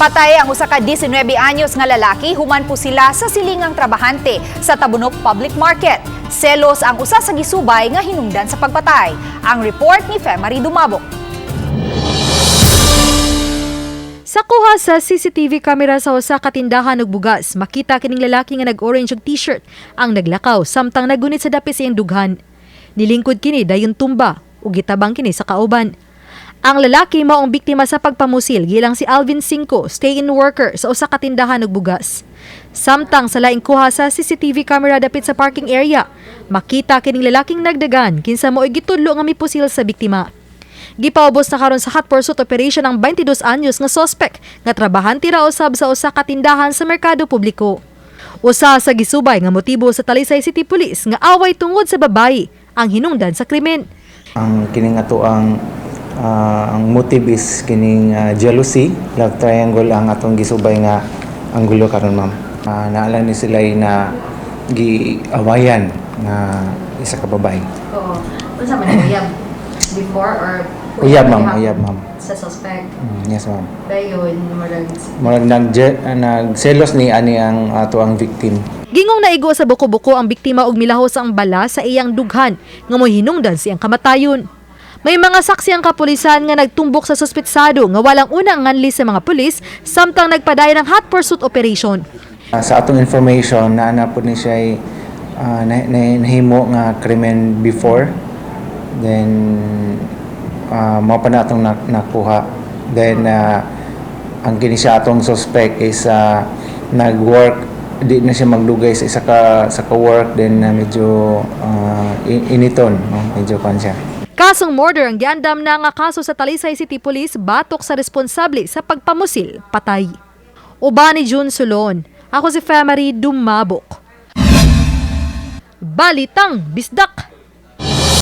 Namatay ang usa ka 19 anyos nga lalaki human po sila sa silingang trabahante sa Tabunok Public Market. Selos ang usa sa gisubay nga hinungdan sa pagpatay. Ang report ni Femari Dumabok. Sa kuha sa CCTV camera sa usa ka tindahan ug bugas, makita kining lalaki nga nag-orange og t-shirt ang naglakaw samtang nagunit sa dapit sa iyang dughan. Nilingkod kini dayon tumba ug gitabang kini sa kauban. Ang lalaki mao ang biktima sa pagpamusil gilang si Alvin Cinco, stay-in worker sa usa ka tindahan ug bugas. Samtang sa laing kuha sa CCTV camera dapit sa parking area, makita kining lalaking nagdagan kinsa mo'y gitudlo nga mipusil sa biktima. Gipaubos na karon sa hot pursuit operation ang 22 anyos nga suspect nga trabahante ra usab sa usa ka tindahan sa merkado publiko. Usa sa gisubay nga motibo sa Talisay City Police nga away tungod sa babayi ang hinungdan sa krimen. Ang kining ato ang motive is kining jealousy, love triangle ang atong gisubay nga ang gulo karon ma'am. Naalala ni sila na giawayan na isa ka babae. Oo. Unsa man uyab before or Uyab ma'am. sa suspect. Yes ma'am. Dayon Murag nagselos ni ani ang ato ang victim. Gingong naigo sa buko-buko ang biktima og milahos ang bala sa iyang dughan nga mohinungdan siyang kamatayon. May mga saksi ang kapulisan nga nagtumbok sa suspetsado nga walang unang nganli sa mga pulis samtang nagpadayon ng hot pursuit operation. Sa atong information na po ni siya nahimo nga krimen before, then mao pa na atong nakuha. Then ang kini siya atong suspect is nag-work, di na siya magdugay sa isa sa ka-work, then medyo initon, no? Medyo kan siya. Kasong murder ang giandam na nga kaso sa Talisay City Police batok sa responsable sa pagpamusil, patay. Uban ni June Solon, ako si Femari Dumabok. Balitang Bisdak.